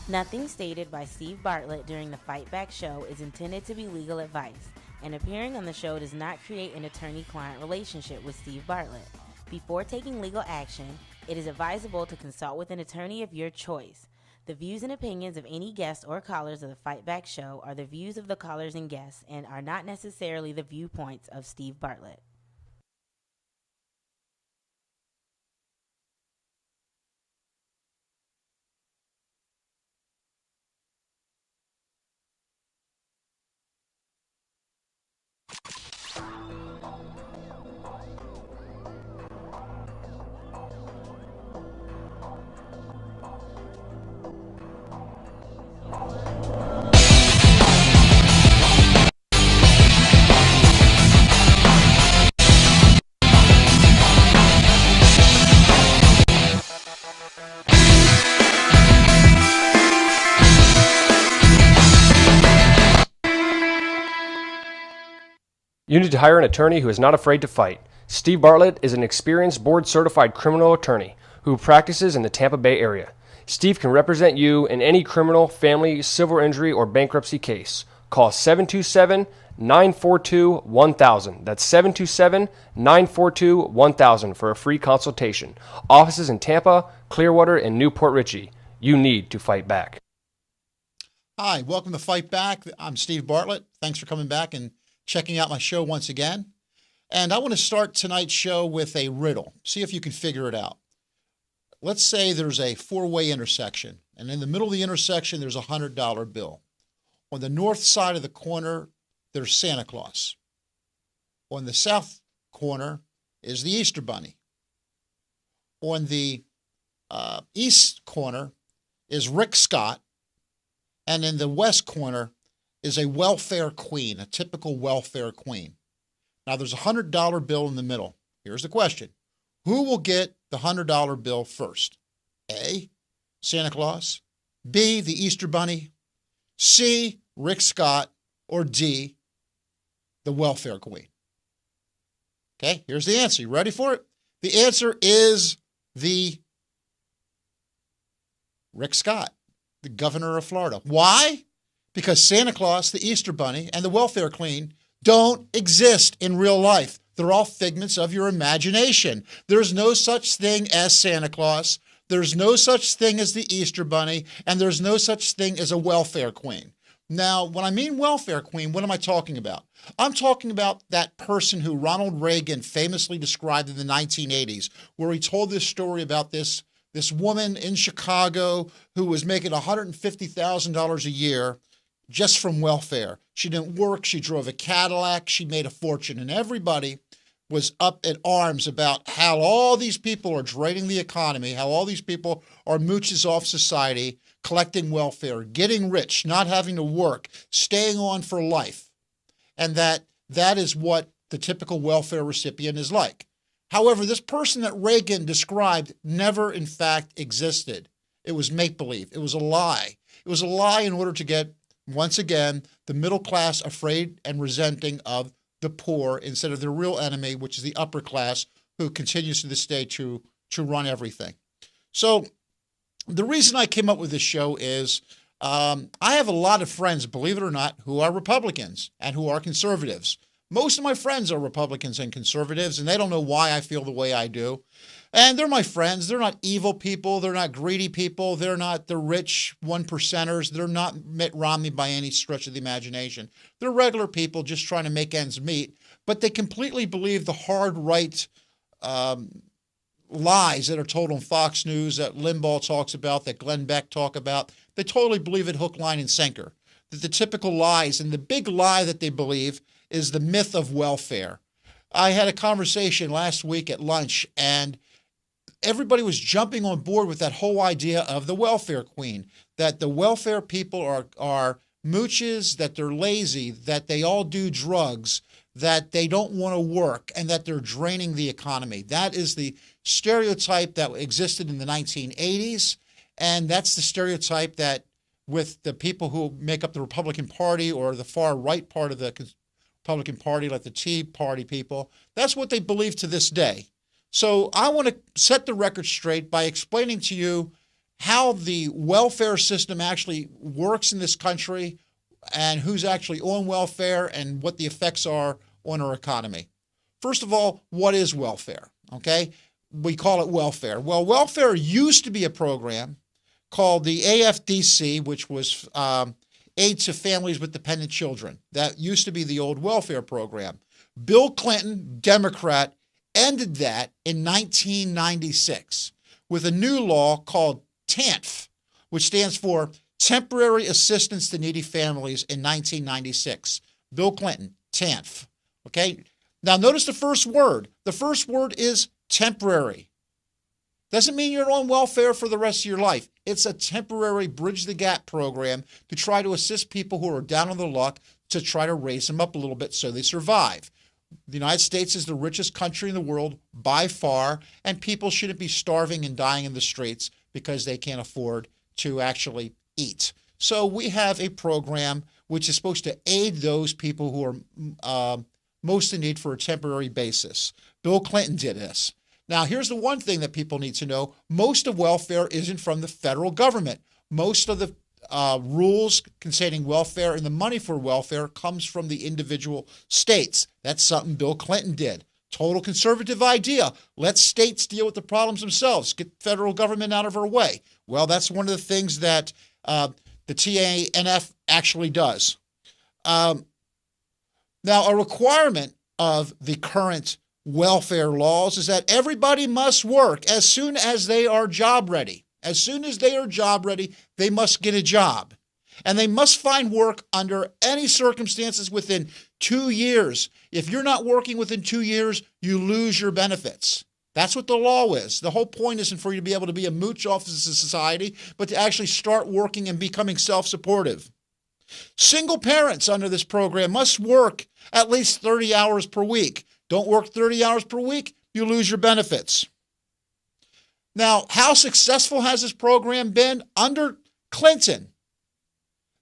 Nothing stated by Steve Bartlett during the Fight Back show is intended to be legal advice, and appearing on the show does not create an attorney-client relationship with Steve Bartlett. Before taking legal action, it is advisable to consult with an attorney of your choice. The views and opinions of any guests or callers of the Fight Back show are the views of the callers and guests and are not necessarily the viewpoints of Steve Bartlett. You need to hire an attorney who is not afraid to fight. Steve Bartlett is an experienced board-certified criminal attorney who practices in the Tampa Bay area. Steve can represent you in any criminal, family, civil injury, or bankruptcy case. Call 727-942-1000. That's 727-942-1000 for a free consultation. Offices in Tampa, Clearwater, and Newport Richey. You need to fight back. Hi, welcome to Fight Back. I'm Steve Bartlett. Thanks for coming back and checking out my show once again. And I want to start tonight's show with a riddle. See if you can figure it out. Let's say there's a four-way intersection, and in the middle of the intersection, there's a $100 bill. On the north side of the corner, there's Santa Claus. On the south corner is the Easter Bunny. On the east corner is Rick Scott. And in the west corner is a welfare queen, a typical welfare queen. Now, there's a $100 bill in the middle. Here's the question. Who will get the $100 bill first? A, Santa Claus. B, the Easter Bunny. C, Rick Scott. Or D, the welfare queen. Okay, here's the answer. You ready for it? The answer is the Rick Scott, the governor of Florida. Why? Because Santa Claus, the Easter Bunny, and the welfare queen don't exist in real life. They're all figments of your imagination. There's no such thing as Santa Claus. There's no such thing as the Easter Bunny, and there's no such thing as a welfare queen. Now, when I mean welfare queen, what am I talking about? I'm talking about that person who Ronald Reagan famously described in the 1980s, where he told this story about this woman in Chicago who was making $150,000 a year just from welfare. She didn't work. She drove a Cadillac. She made a fortune. And everybody was up in arms about how all these people are draining the economy, how all these people are mooches off society, collecting welfare, getting rich, not having to work, staying on for life. And that is what the typical welfare recipient is like. However, this person that Reagan described never, in fact, existed. It was make-believe. It was a lie. It was a lie in order to get, once again, the middle class afraid and resenting of the poor instead of the real enemy, which is the upper class, who continues to this day to run everything. So the reason I came up with this show is I have a lot of friends, believe it or not, who are Republicans and who are conservatives. Most of my friends are Republicans and conservatives, and they don't know why I feel the way I do. And they're my friends. They're not evil people. They're not greedy people. They're not the rich one percenters. They're not Mitt Romney by any stretch of the imagination. They're regular people just trying to make ends meet, but they completely believe the hard right lies that are told on Fox News, that Limbaugh talks about, that Glenn Beck talk about. They totally believe it hook, line, and sinker. That the typical lies, and the big lie that they believe is the myth of welfare. I had a conversation last week at lunch, and everybody was jumping on board with that whole idea of the welfare queen, that the welfare people are mooches, that they're lazy, that they all do drugs, that they don't want to work, and that they're draining the economy. That is the stereotype that existed in the 1980s, and that's the stereotype that with the people who make up the Republican Party or the far right part of the Republican Party, like the Tea Party people, that's what they believe to this day. So I want to set the record straight by explaining to you how the welfare system actually works in this country and who's actually on welfare and what the effects are on our economy. First of all, what is welfare? Okay, we call it welfare. Well, welfare used to be a program called the AFDC, which was Aid to Families with Dependent Children. That used to be the old welfare program. Bill Clinton, Democrat, ended that in 1996 with a new law called TANF, which stands for Temporary Assistance to Needy Families in 1996. Bill Clinton, TANF. Okay? Now notice the first word. The first word is temporary. Doesn't mean you're on welfare for the rest of your life. It's a temporary bridge the gap program to try to assist people who are down on their luck to try to raise them up a little bit so they survive. The United States is the richest country in the world by far, and people shouldn't be starving and dying in the streets because they can't afford to actually eat. So we have a program which is supposed to aid those people who are most in need for a temporary basis. Bill Clinton did this. Now, here's the one thing that people need to know. Most of welfare isn't from the federal government. Most of the rules concerning welfare and the money for welfare comes from the individual states. That's something Bill Clinton did. Total conservative idea. Let states deal with the problems themselves. Get federal government out of our way. Well, that's one of the things that the TANF actually does. Now, a requirement of the current welfare laws is that everybody must work as soon as they are job ready. As soon as they are job ready, they must get a job. And they must find work under any circumstances within 2 years. If you're not working within 2 years, you lose your benefits. That's what the law is. The whole point isn't for you to be able to be a mooch off of society, but to actually start working and becoming self-supportive. Single parents under this program must work at least 30 hours per week. Don't work 30 hours per week, you lose your benefits. Now, how successful has this program been? Under Clinton,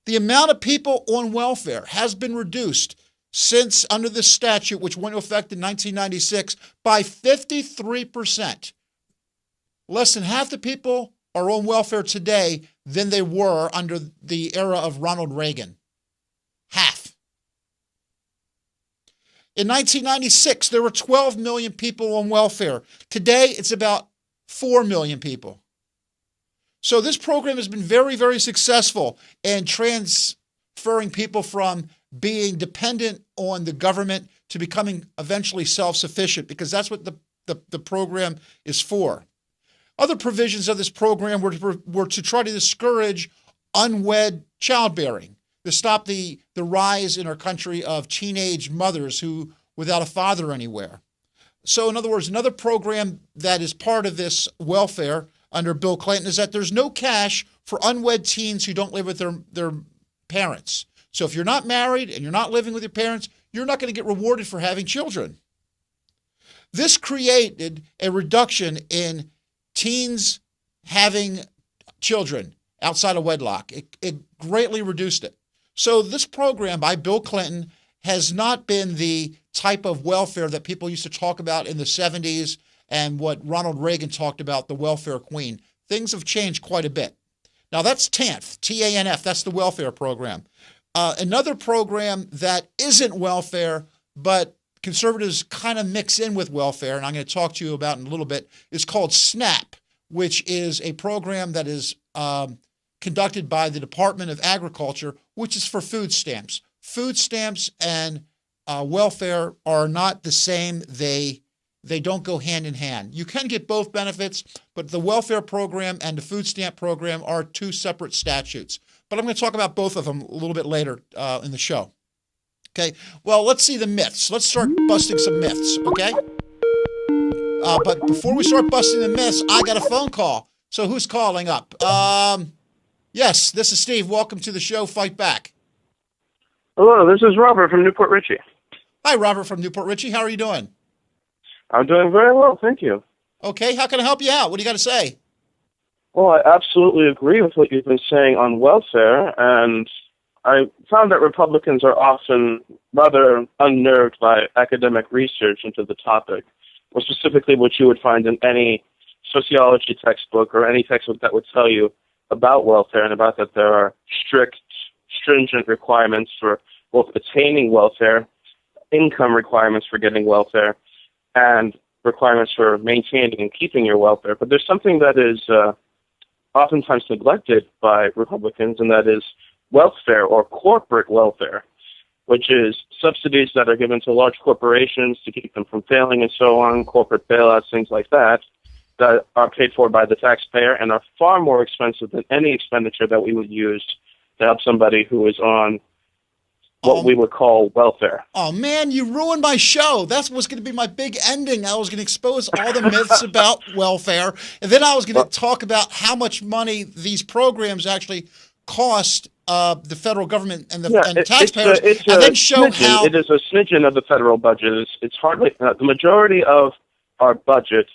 the amount of people on welfare has been reduced since under this statute, which went into effect in 1996, by 53%. Less than half the people are on welfare today than they were under the era of Ronald Reagan. Half. In 1996, there were 12 million people on welfare. Today, it's about 4 million people. So this program has been very, very successful in transferring people from being dependent on the government to becoming eventually self-sufficient, because that's what the program is for. Other provisions of this program were to try to discourage unwed childbearing, to stop the rise in our country of teenage mothers who without a father anywhere. So in other words, another program that is part of this welfare under Bill Clinton is that there's no cash for unwed teens who don't live with their parents. So if you're not married and you're not living with your parents, you're not going to get rewarded for having children. This created a reduction in teens having children outside of wedlock. It greatly reduced it. So this program by Bill Clinton has not been the type of welfare that people used to talk about in the 70s and what Ronald Reagan talked about, the welfare queen. Things have changed quite a bit. Now that's TANF, T-A-N-F, that's the welfare program. Another program that isn't welfare, but conservatives kind of mix in with welfare, and I'm going to talk to you about in a little bit, is called SNAP, which is a program that is conducted by the Department of Agriculture, which is for food stamps. Food stamps and welfare are not the same. They they don't go hand in hand. You can get both benefits, but the welfare program and the food stamp program are two separate statutes. But I'm going to talk about both of them a little bit later in the show. Okay, well, let's see the myths. Let's start busting some myths, okay? But before we start busting the myths, I got a phone call. So who's calling up? Yes, this is Steve. Welcome to the show, Fight Back. Hello, this is Robert from Newport Richey. Hi, Robert from Newport Richey. How are you doing? I'm doing very well, thank you. Okay, how can I help you out? What do you got to say? Well, I absolutely agree with what you've been saying on welfare, and I found that Republicans are often rather unnerved by academic research into the topic, or specifically what you would find in any sociology textbook or any textbook that would tell you about welfare and about that there are strict, stringent requirements for both attaining welfare, income requirements for getting welfare, and requirements for maintaining and keeping your welfare. But there's something that is oftentimes neglected by Republicans, and that is welfare or corporate welfare, which is subsidies that are given to large corporations to keep them from failing and so on, corporate bailouts, things like that, that are paid for by the taxpayer and are far more expensive than any expenditure that we would use to help somebody who is on what we would call welfare. Oh, man, you ruined my show. That was going to be my big ending. I was going to expose all the myths about welfare, and then I was going to talk about how much money these programs actually cost the federal government and the taxpayers, and then show how... It is a smidgen of the federal budget. It's hardly... the majority of our budget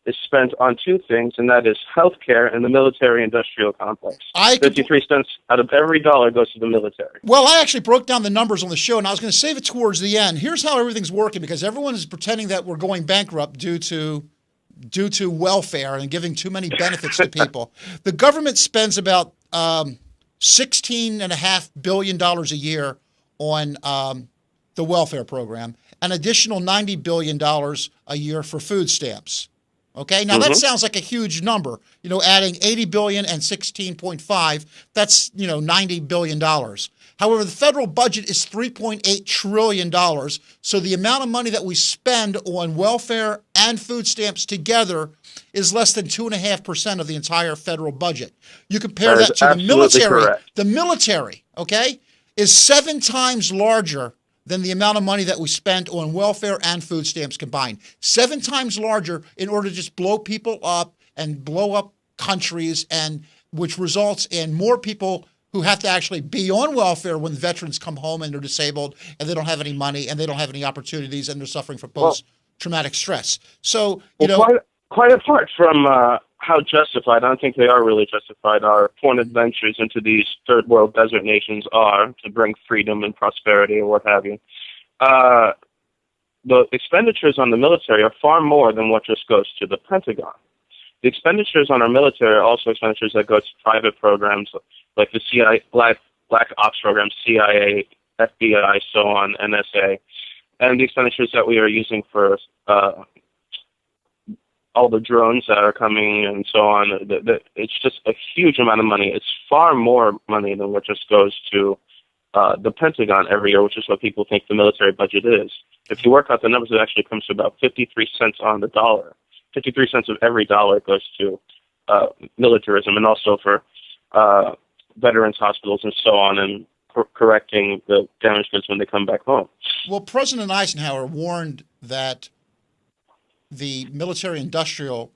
is spent on two things, and that is health care and the military-industrial complex. 53 cents out of every dollar goes to the military. Well, I actually broke down the numbers on the show, and I was going to save it towards the end. Here's how everything's working, because everyone is pretending that we're going bankrupt due to welfare and giving too many benefits to people. The government spends about $16.5 billion a year on the welfare program, an additional $90 billion a year for food stamps. Okay, now that sounds like a huge number. You know, adding 80 billion and 16.5, that's, $90 billion. However, the federal budget is $3.8 trillion. So the amount of money that we spend on welfare and food stamps together is less than 2.5% of the entire federal budget. You compare that to the military. Correct. The military, okay, is 7 times larger than the amount of money that we spent on welfare and food stamps combined. 7 times larger in order to just blow people up and blow up countries, and which results in more people who have to actually be on welfare when veterans come home and they're disabled and they don't have any money and they don't have any opportunities and they're suffering from post-traumatic stress. So, quite apart from how justified, I don't think they are really justified, our foreign adventures into these third world desert nations are to bring freedom and prosperity or what have you. The expenditures on the military are far more than what just goes to the Pentagon. The expenditures on our military are also expenditures that go to private programs like the CIA, Black Ops program, CIA, FBI, so on, NSA, and the expenditures that we are using for all the drones that are coming and so on. It's just a huge amount of money. It's far more money than what just goes to the Pentagon every year, which is what people think the military budget is. If you work out the numbers, it actually comes to about 53 cents on the dollar. 53 cents of every dollar goes to militarism, and also for veterans hospitals and so on, and correcting the damaged goods when they come back home. Well, President Eisenhower warned that the military-industrial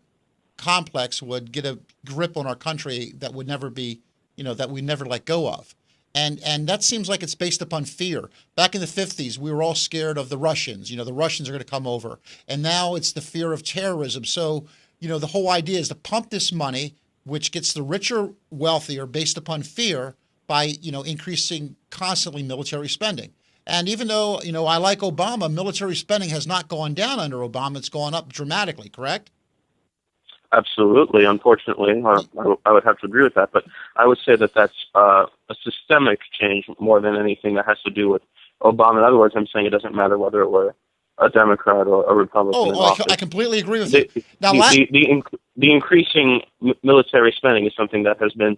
complex would get a grip on our country that would never be, that we never let go of. And that seems like it's based upon fear. Back in the 50s, we were all scared of the Russians. The Russians are going to come over. And now it's the fear of terrorism. So, the whole idea is to pump this money, which gets the richer wealthier based upon fear by, increasing constantly military spending. And even though, I like Obama, military spending has not gone down under Obama. It's gone up dramatically, correct? Absolutely. Unfortunately, I would have to agree with that. But I would say that that's a systemic change more than anything that has to do with Obama. In other words, I'm saying it doesn't matter whether it were a Democrat or a Republican in office. I completely agree with you. Now, the increasing military spending is something that has been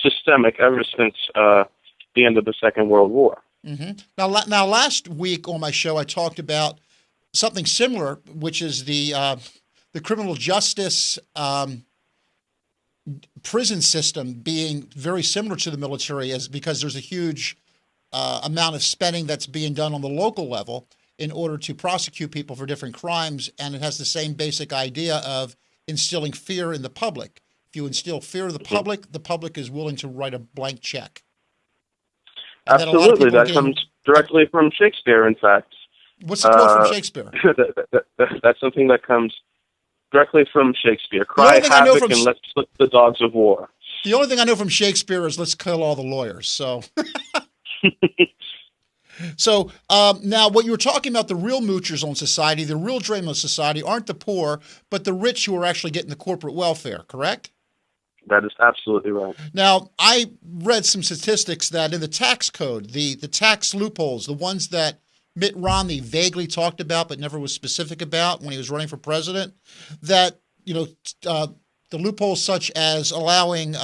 systemic ever since the end of the Second World War. Mm-hmm. Now, last week on my show, I talked about something similar, which is the criminal justice prison system being very similar to the military, is because there's a huge amount of spending that's being done on the local level in order to prosecute people for different crimes, and it has the same basic idea of instilling fear in the public. If you instill fear in the public is willing to write a blank check. And Absolutely, that comes directly from Shakespeare, in fact. What's the quote from Shakespeare? That's something that comes directly from Shakespeare. Cry havoc and let's slip the dogs of war. The only thing I know from Shakespeare is let's kill all the lawyers. So, now what you were talking about, the real moochers on society, the real drain on society aren't the poor, but the rich who are actually getting the corporate welfare, correct? That is absolutely right. Now, I read some statistics that in the tax code, the tax loopholes, the ones that Mitt Romney vaguely talked about but never was specific about when he was running for president, that, the loopholes such as allowing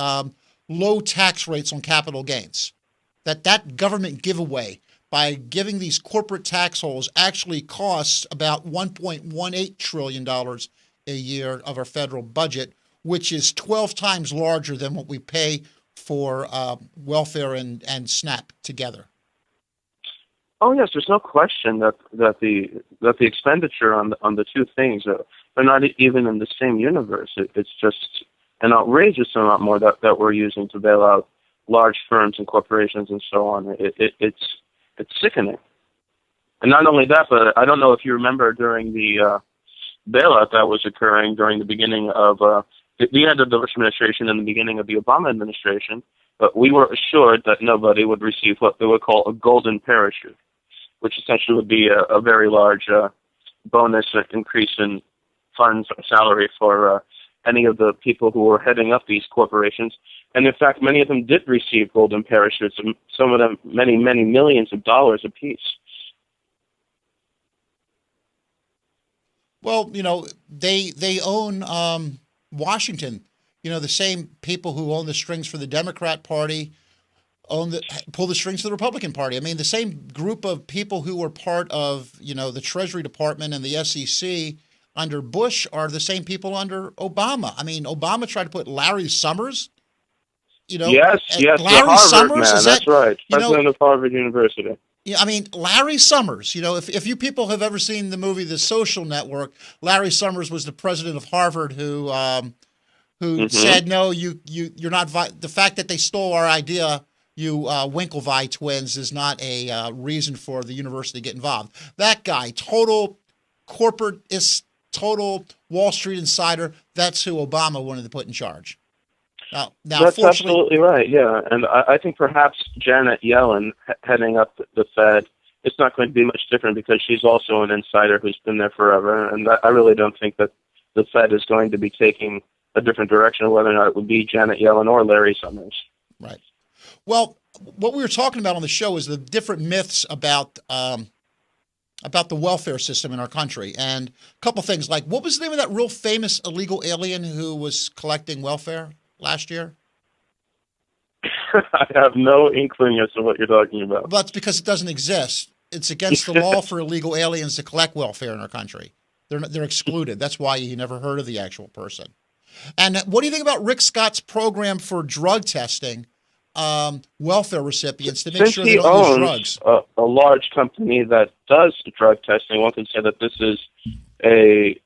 low tax rates on capital gains, that government giveaway by giving these corporate tax holes actually costs about $1.18 trillion a year of our federal budget, which is 12 times larger than what we pay for welfare and SNAP together. Oh yes, there's no question that the expenditure on the two things they're not even in the same universe. It's just an outrageous amount more that we're using to bail out large firms and corporations and so on. It's sickening. And not only that, but I don't know if you remember during the bailout that was occurring during the beginning of the end of the Bush administration and the beginning of the Obama administration, but we were assured that nobody would receive what they would call a golden parachute, which essentially would be a very large bonus increase in funds or salary for any of the people who were heading up these corporations. And in fact, many of them did receive golden parachutes, and some of them many, many millions of dollars apiece. Well, they own Washington. The same people who own the strings for the Democrat Party pull the strings for the Republican Party. I mean, the same group of people who were part of, the Treasury Department and the SEC under Bush are the same people under Obama. I mean, Obama tried to put Larry Summers, Yes, Larry Harvard Summers, man, that's right. President of Harvard University. Yeah, I mean, Larry Summers, if you people have ever seen the movie The Social Network, Larry Summers was the president of Harvard who said, no, you're not, the fact that they stole our idea, you Winklevi twins, is not a reason for the university to get involved. That guy, total corporatist, total Wall Street insider, that's who Obama wanted to put in charge. Now, that's absolutely right, yeah. And I think perhaps Janet Yellen heading up the Fed, it's not going to be much different because she's also an insider who's been there forever. And I really don't think that the Fed is going to be taking a different direction, whether or not it would be Janet Yellen or Larry Summers. Right. Well, what we were talking about on the show is the different myths about the welfare system in our country. And a couple things, like what was the name of that real famous illegal alien who was collecting welfare last year? I have no inkling as to what you're talking about. But it's because it doesn't exist. It's against the law for illegal aliens to collect welfare in our country. They're excluded. That's why you never heard of the actual person. And what do you think about Rick Scott's program for drug testing welfare recipients to make sure they don't use drugs? Since he owns a large company that does drug testing, one could say that this is a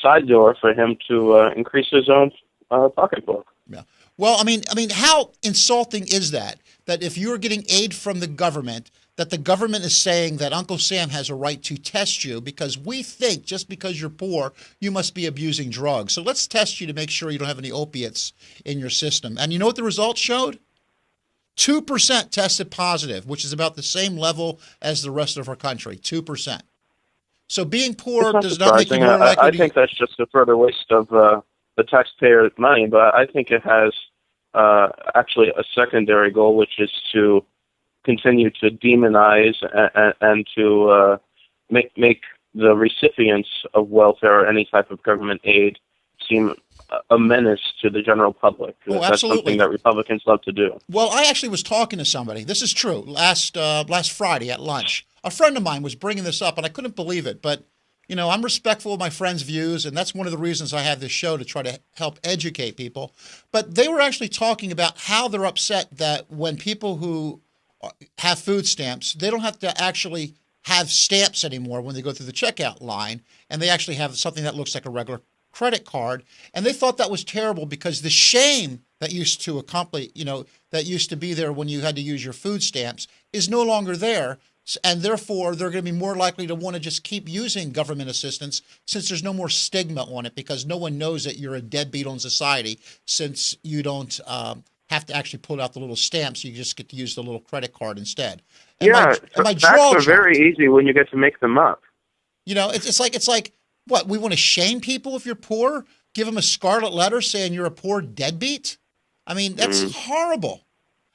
side door for him to increase his own pocketbook. Yeah. Well, I mean, how insulting is that? That if you're getting aid from the government, that the government is saying that Uncle Sam has a right to test you because we think just because you're poor, you must be abusing drugs. So let's test you to make sure you don't have any opiates in your system. And you know what the results showed? 2% tested positive, which is about the same level as the rest of our country, 2%. So being poor does not make you more likely I think that's just a further waste of the taxpayer money, but I think it has actually a secondary goal, which is to continue to demonize and to make the recipients of welfare or any type of government aid seem a menace to the general public. Oh, that's something that Republicans love to do. Well, I actually was talking to somebody. This is true. Last Friday at lunch, a friend of mine was bringing this up, and I couldn't believe it. But I'm respectful of my friends' views, and that's one of the reasons I have this show, to try to help educate people. But they were actually talking about how they're upset that when people who have food stamps, they don't have to actually have stamps anymore when they go through the checkout line, and they actually have something that looks like a regular credit card. And they thought that was terrible because the shame that used to accompany, that used to be there when you had to use your food stamps is no longer there. And therefore, they're going to be more likely to want to just keep using government assistance since there's no more stigma on it, because no one knows that you're a deadbeat on society, since you don't have to actually pull out the little stamps. You just get to use the little credit card instead. And facts are very easy when you get to make them up. It's like what, we want to shame people if you're poor, give them a scarlet letter saying you're a poor deadbeat. I mean, that's horrible.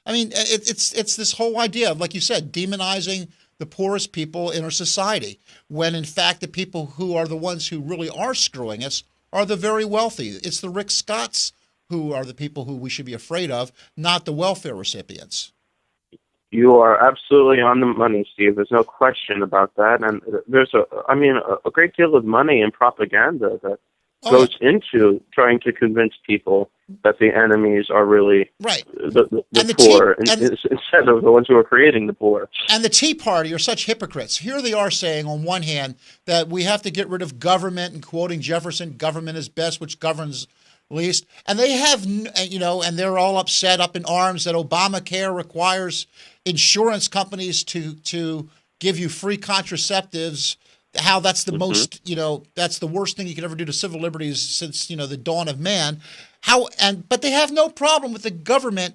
I mean, it's this whole idea of, like you said, demonizing the poorest people in our society, when in fact the people who are the ones who really are screwing us are the very wealthy. It's the Rick Scotts who are the people who we should be afraid of, not the welfare recipients. You are absolutely on the money, Steve. There's no question about that. And there's a great deal of money and propaganda that goes into trying to convince people that the enemies are really the poor, instead of the ones who are creating the poor. And the Tea Party are such hypocrites. Here they are saying, on one hand, that we have to get rid of government, and quoting Jefferson, government is best, which governs least. And they have, and they're all upset, up in arms, that Obamacare requires insurance companies to give you free contraceptives. How that's the most, that's the worst thing you could ever do to civil liberties since, the dawn of man. But they have no problem with the government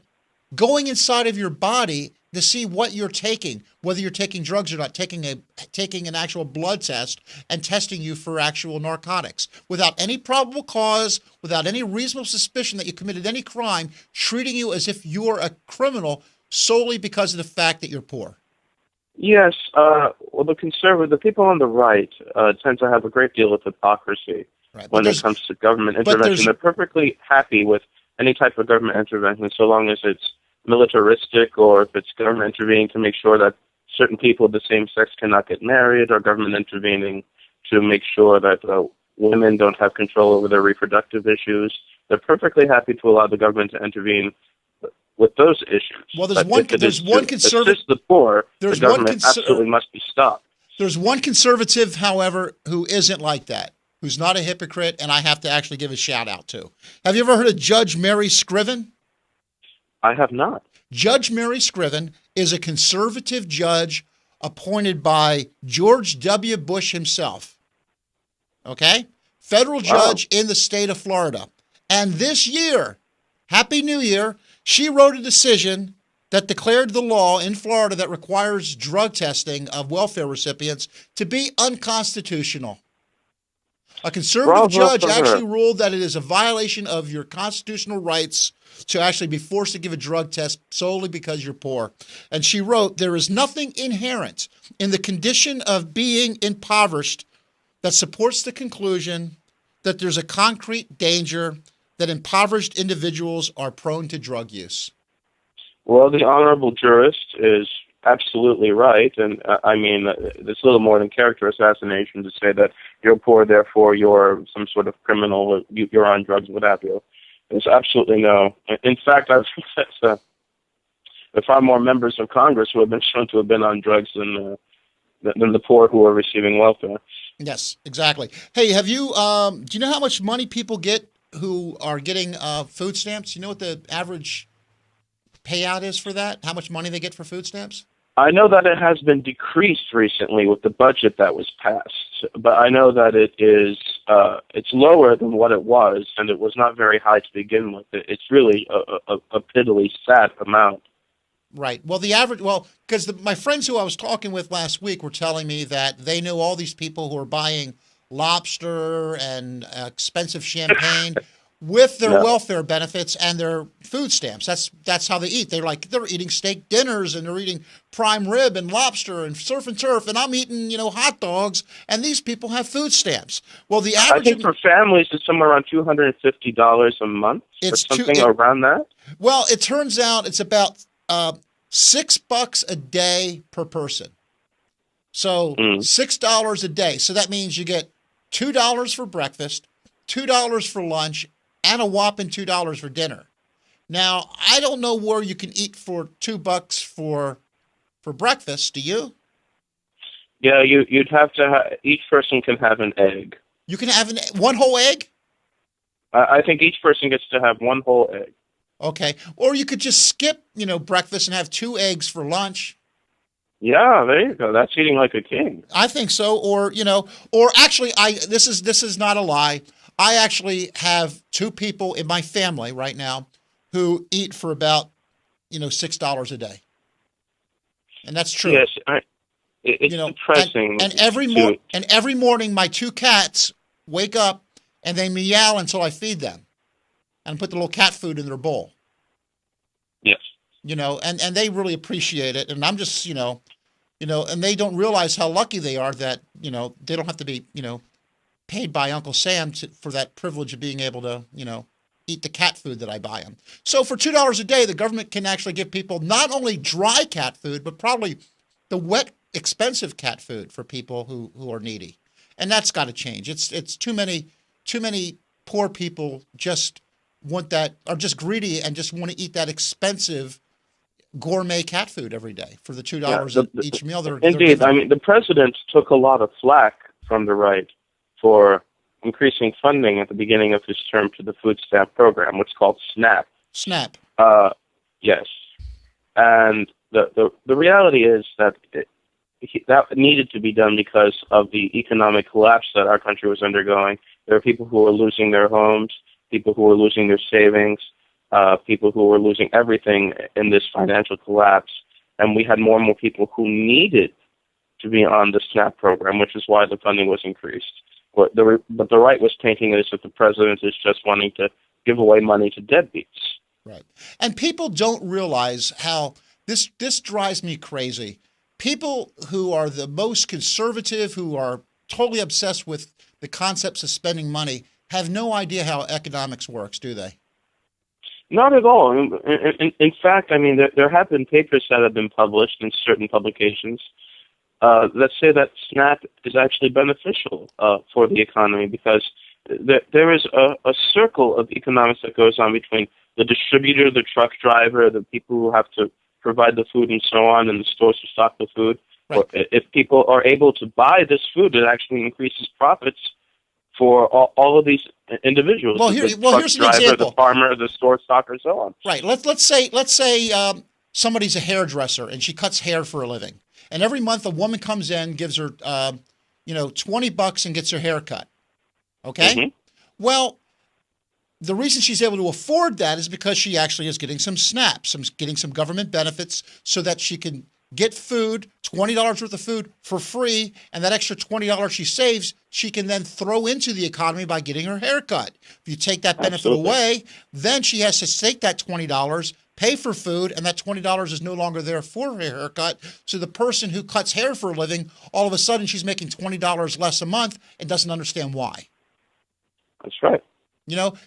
going inside of your body to see what you're taking, whether you're taking drugs or not, taking an actual blood test and testing you for actual narcotics without any probable cause, without any reasonable suspicion that you committed any crime, treating you as if you're a criminal solely because of the fact that you're poor. Yes, well, the people on the right tend to have a great deal of hypocrisy when it comes to government intervention. They're perfectly happy with any type of government intervention so long as it's militaristic, or if it's government intervening to make sure that certain people of the same sex cannot get married, or government intervening to make sure that women don't have control over their reproductive issues. They're perfectly happy to allow the government to intervene with those issues. Well, there's one conservative. Assist the poor. The government absolutely must be stopped. There's one conservative, however, who isn't like that, who's not a hypocrite, and I have to actually give a shout out to. Have you ever heard of Judge Mary Scriven? I have not. Judge Mary Scriven is a conservative judge appointed by George W. Bush himself. Okay? Federal judge in the state of Florida. And this year, Happy New Year, she wrote a decision that declared the law in Florida that requires drug testing of welfare recipients to be unconstitutional. A conservative judge actually ruled that it is a violation of your constitutional rights to actually be forced to give a drug test solely because you're poor. And she wrote, there is nothing inherent in the condition of being impoverished that supports the conclusion that there's a concrete danger that impoverished individuals are prone to drug use. Well, the honorable jurist is absolutely right. And it's a little more than character assassination to say that you're poor, therefore you're some sort of criminal, you're on drugs, what have you. There's absolutely no. In fact, I've there are far more members of Congress who have been shown to have been on drugs than the poor who are receiving welfare. Yes, exactly. Hey, have you? Do you know how much money people get who are getting food stamps? You know what the average payout is for that? How much money they get for food stamps? I know that it has been decreased recently with the budget that was passed, but I know that it is it's lower than what it was, and it was not very high to begin with. It's really a piddly sad amount. Right. Well, because my friends who I was talking with last week were telling me that they know all these people who are buying lobster and expensive champagne with their welfare benefits and their food stamps. That's how they eat. They're eating steak dinners, and they're eating prime rib and lobster and surf and turf, and I'm eating, hot dogs, and these people have food stamps. Well, the average, I think for families it's somewhere around $250 a month, around that. Well, it turns out it's about $6 a day per person. So $6 a day. So that means you get $2 for breakfast, $2 for lunch, and a whopping $2 for dinner. Now, I don't know where you can eat for $2 for breakfast. Do you? Yeah, you'd have to. Each person can have an egg. You can have one whole egg? I think each person gets to have one whole egg. Okay. Or you could just skip, breakfast and have 2 eggs for lunch. Yeah, there you go. That's eating like a king. I think so. Or actually, this is not a lie. I actually have 2 people in my family right now who eat for about, $6 a day. And that's true. Yes, it's depressing. And every morning, my 2 cats wake up and they meow until I feed them, and put the little cat food in their bowl. Yes. And they really appreciate it. And I'm just, and they don't realize how lucky they are that, they don't have to be, paid by Uncle Sam for that privilege of being able to, eat the cat food that I buy them. So for $2 a day, the government can actually give people not only dry cat food, but probably the wet, expensive cat food for people who are needy. And that's got to change. It's too many poor people just want that, are just greedy and just want to eat that expensive gourmet cat food every day for the $2 each meal. Indeed. I mean, the president took a lot of flack from the right for increasing funding at the beginning of his term to the food stamp program, what's called SNAP. SNAP. Yes. And the reality is that that needed to be done because of the economic collapse that our country was undergoing. There are people who are losing their homes, people who are losing their savings, people who were losing everything in this financial collapse. And we had more and more people who needed to be on the SNAP program, which is why the funding was increased. But the right was painting it as if the president is just wanting to give away money to deadbeats. Right. And people don't realize how this drives me crazy. People who are the most conservative, who are totally obsessed with the concepts of spending money, have no idea how economics works, do they? Not at all. In fact, I mean, there have been papers that have been published in certain publications that say that SNAP is actually beneficial for the economy because there is a circle of economics that goes on between the distributor, the truck driver, the people who have to provide the food and so on, and the stores to stock the food. Right. If people are able to buy this food, it actually increases profits for all of these individuals. Well, here's an example. The farmer, the store stocker, and so on. Right. Let's say somebody's a hairdresser and she cuts hair for a living, and every month a woman comes in, gives her $20 and gets her hair cut. Okay. Mm-hmm. Well, the reason she's able to afford that is because she actually is getting some SNAP, getting some government benefits so that she can get food, $20 worth of food for free, and that extra $20 she saves, she can then throw into the economy by getting her hair cut. If you take that benefit away, then she has to take that $20, pay for food, and that $20 is no longer there for her haircut. So the person who cuts hair for a living, all of a sudden she's making $20 less a month and doesn't understand why. That's right.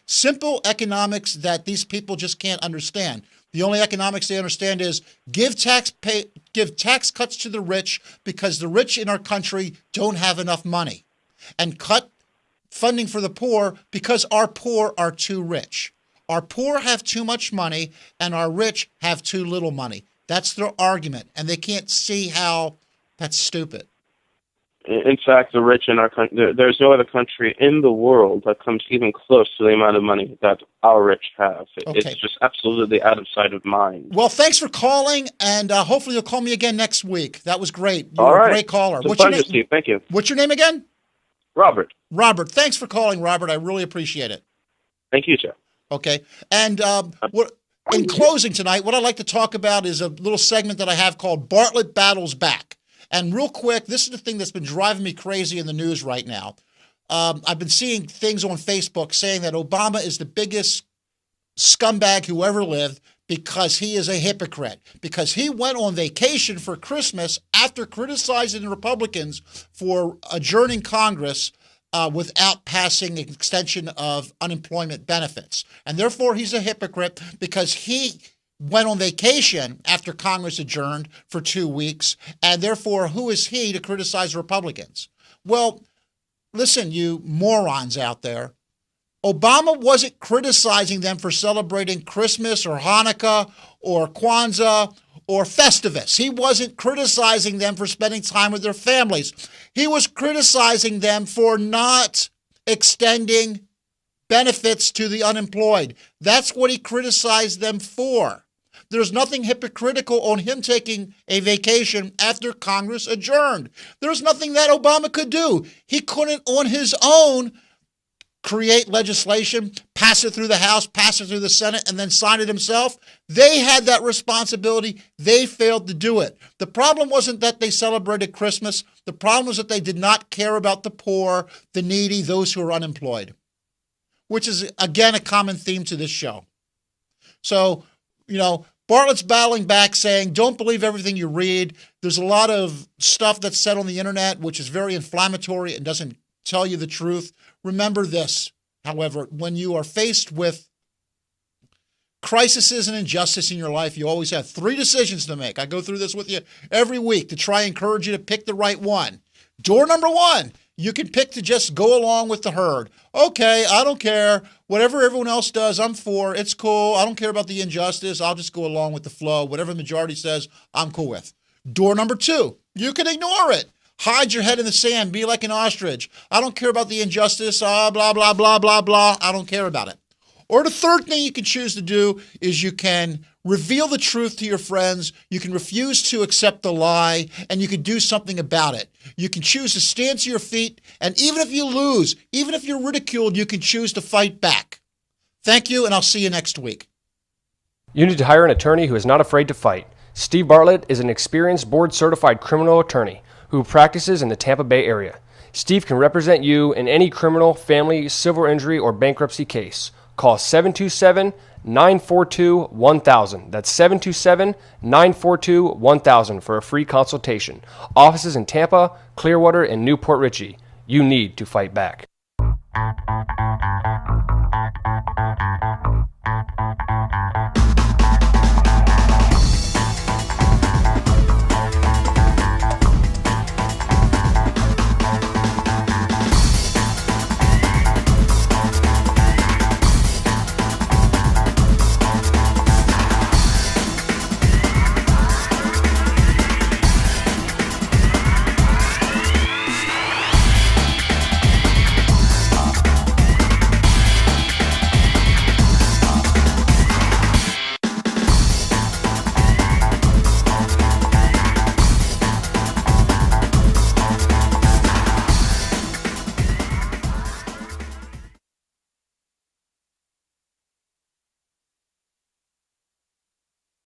Simple economics that these people just can't understand. The only economics they understand is give tax cuts to the rich because the rich in our country don't have enough money, and cut funding for the poor because our poor are too rich. Our poor have too much money and our rich have too little money. That's their argument, and they can't see how that's stupid. In fact, the rich in our country, there's no other country in the world that comes even close to the amount of money that our rich have. It's just absolutely out of sight of mind. Well, thanks for calling, and hopefully you'll call me again next week. That was great. You were a great caller. It's a pleasure, Steve. Thank you. What's your name again? Robert. Robert. Thanks for calling, Robert. I really appreciate it. Thank you, sir. Okay. And in closing tonight, what I'd like to talk about is a little segment that I have called Bartlett Battles Back. And real quick, this is the thing that's been driving me crazy in the news right now. I've been seeing things on Facebook saying that Obama is the biggest scumbag who ever lived because he is a hypocrite, because he went on vacation for Christmas after criticizing the Republicans for adjourning Congress without passing an extension of unemployment benefits. And therefore, he's a hypocrite because he went on vacation after Congress adjourned for 2 weeks, and therefore, who is he to criticize Republicans? Well, listen, you morons out there. Obama wasn't criticizing them for celebrating Christmas or Hanukkah or Kwanzaa or Festivus. He wasn't criticizing them for spending time with their families. He was criticizing them for not extending benefits to the unemployed. That's what he criticized them for. There's nothing hypocritical on him taking a vacation after Congress adjourned. There's nothing that Obama could do. He couldn't on his own create legislation, pass it through the House, pass it through the Senate, and then sign it himself. They had that responsibility. They failed to do it. The problem wasn't that they celebrated Christmas. The problem was that they did not care about the poor, the needy, those who are unemployed, which is, again, a common theme to this show. So, Bartlett's battling back saying, don't believe everything you read. There's a lot of stuff that's said on the internet which is very inflammatory and doesn't tell you the truth. Remember this, however, when you are faced with crises and injustice in your life, you always have 3 decisions to make. I go through this with you every week to try and encourage you to pick the right one. Door number 1, you can pick to just go along with the herd. Okay, I don't care. Whatever everyone else does, I'm for. It's cool. I don't care about the injustice. I'll just go along with the flow. Whatever the majority says, I'm cool with. Door number 2, you can ignore it. Hide your head in the sand. Be like an ostrich. I don't care about the injustice. Blah, blah, blah, blah, blah. I don't care about it. Or the third thing you can choose to do is you can reveal the truth to your friends. You can refuse to accept the lie, and you can do something about it. You can choose to stand to your feet, and even if you lose, even if you're ridiculed, you can choose to fight back. Thank you, and I'll see you next week. You need to hire an attorney who is not afraid to fight. Steve Bartlett is an experienced board-certified criminal attorney who practices in the Tampa Bay area. Steve can represent you in any criminal, family, civil injury, or bankruptcy case. Call 727-942-1000. That's 727-942-1000 for a free consultation. Offices in Tampa, Clearwater, and Newport Richey. You need to fight back.